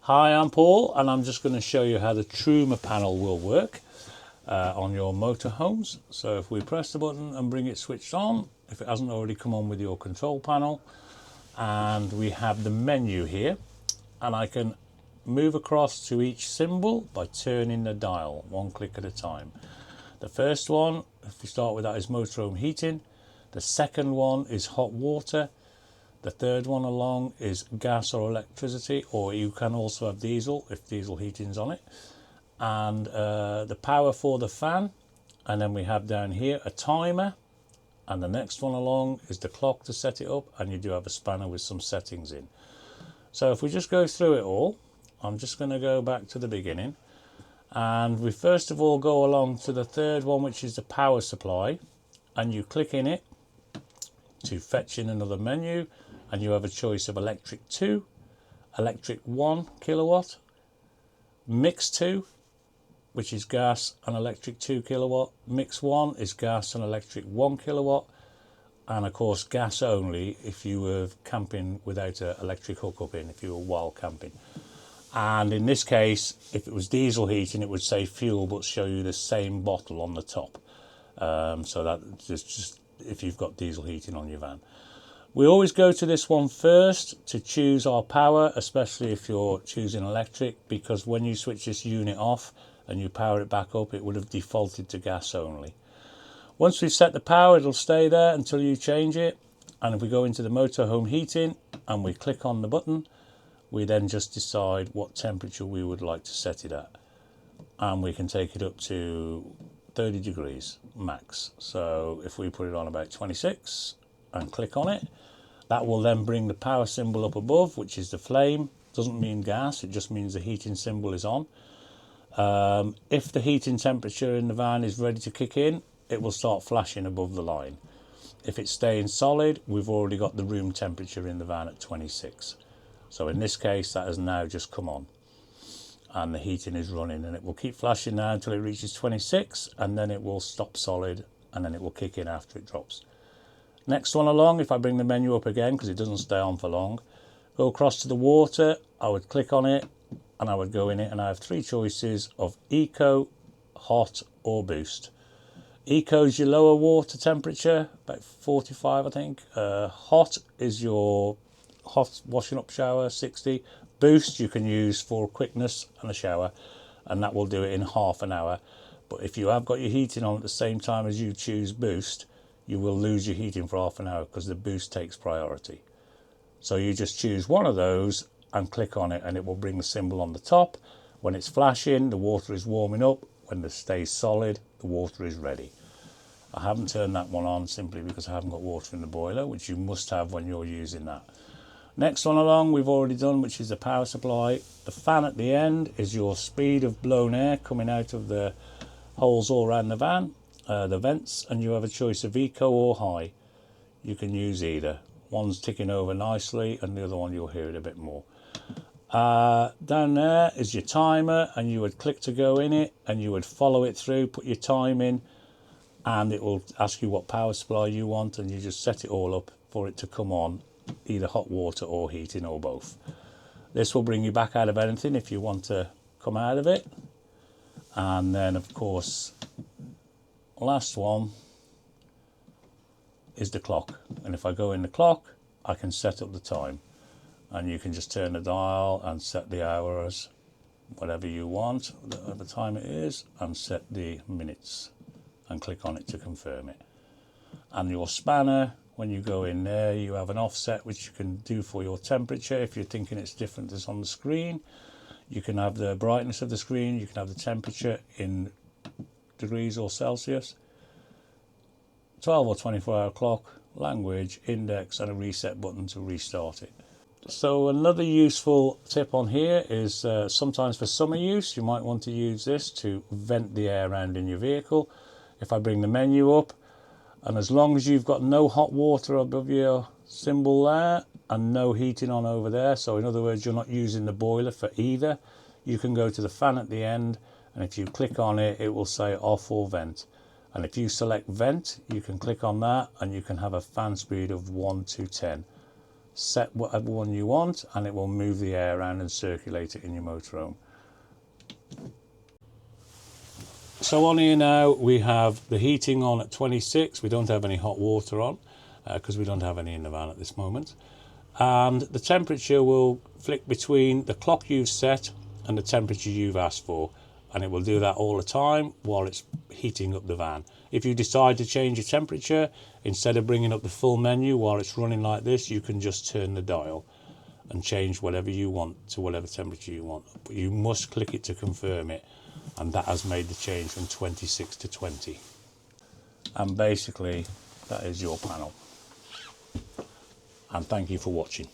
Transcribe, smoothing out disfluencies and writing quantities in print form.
Hi, I'm Paul, and I'm just going to show you how the Truma panel will work on your motorhomes. So if we press the button and bring it switched on, if it hasn't already come on with your control panel, and we have the menu here, and I can move across to each symbol by turning the dial one click at a time. The first one, if we start with that, is motorhome heating. The second one is hot water. The third one along is gas or electricity, or you can also have diesel if diesel heating's on it. And the power for the fan. And then we have down here a timer. And the next one along is the clock to set it up. And you do have a spanner with some settings in. So if we just go through it all, I'm just going to go back to the beginning. And we first of all go along to the third one, which is the power supply. And you click in it to fetch in another menu. And you have a choice of electric 2, electric 1 kilowatt, mix 2, which is gas and electric 2 kilowatt, mix 1 is gas and electric 1 kilowatt, and of course gas only if you were camping without an electric hookup in, if you were wild camping. And in this case, if it was diesel heating, it would say fuel but show you the same bottle on the top. So that just if you've got diesel heating on your van. We always go to this one first to choose our power, especially if you're choosing electric, because when you switch this unit off and you power it back up, it would have defaulted to gas only. Once we've set the power, it'll stay there until you change it. And if we go into the motorhome heating and we click on the button, we then just decide what temperature we would like to set it at. And we can take it up to 30 degrees max. So if we put it on about 26 and click on it, that will then bring the power symbol up above, which is the flame. Doesn't mean gas, it just means the heating symbol is on. If the heating temperature in the van is ready to kick in, it will start flashing above the line. If it's staying solid, we've already got the room temperature in the van at 26. So in this case, that has now just come on. And the heating is running, and it will keep flashing now until it reaches 26, and then it will stop solid, and then it will kick in after it drops. Next one along, if I bring the menu up again, because it doesn't stay on for long, go across to the water, I would click on it, and I would go in it, and I have three choices of Eco, Hot, or Boost. Eco is your lower water temperature, about 45 I think. Hot is your hot washing up shower, 60. Boost you can use for quickness and a shower, and that will do it in half an hour. But if you have got your heating on at the same time as you choose Boost, you will lose your heating for half an hour because the Boost takes priority. So you just choose one of those and click on it, and it will bring the symbol on the top. When it's flashing, the water is warming up. When it stays solid, the water is ready. I haven't turned that one on simply because I haven't got water in the boiler, which you must have when you're using that. Next one along we've already done, which is the power supply. The fan at the end is your speed of blown air coming out of the holes all around the van. The vents, and you have a choice of eco or high. You can use either. One's ticking over nicely and the other one you'll hear it a bit more. Down there is your timer, and you would click to go in it, and you would follow it through, put your time in, and it will ask you what power supply you want, and you just set it all up for it to come on, either hot water or heating or both. This will bring you back out of anything if you want to come out of it. And then of course last one is the clock, and if I go in the clock I can set up the time, and you can just turn the dial and set the hours, whatever you want, whatever time it is, and set the minutes and click on it to confirm it. And your spanner, when you go in there, you have an offset which you can do for your temperature. If you're thinking it's different as on the screen, you can have the brightness of the screen, you can have the temperature in degrees or Celsius, 12 or 24 hour clock, language, index, and a reset button to restart it. So another useful tip on here is sometimes for summer use you might want to use this to vent the air around in your vehicle. If I bring the menu up, and as long as you've got no hot water above your symbol there and no heating on over there, so in other words you're not using the boiler for either, you can go to the fan at the end, and if you click on it, it will say off or vent. And if you select vent, you can click on that, and you can have a fan speed of 1 to 10. set whatever one you want, and it will move the air around and circulate it in your motorhome. So on here now we have the heating on at 26. We don't have any hot water on because we don't have any in the van at this moment. And the temperature will flick between the clock you've set and the temperature you've asked for, and it will do that all the time while it's heating up the van. If you decide to change your temperature, instead of bringing up the full menu while it's running like this, you can just turn the dial and change whatever you want to whatever temperature you want. But you must click it to confirm it, and that has made the change from 26 to 20. And basically that is your panel. And thank you for watching.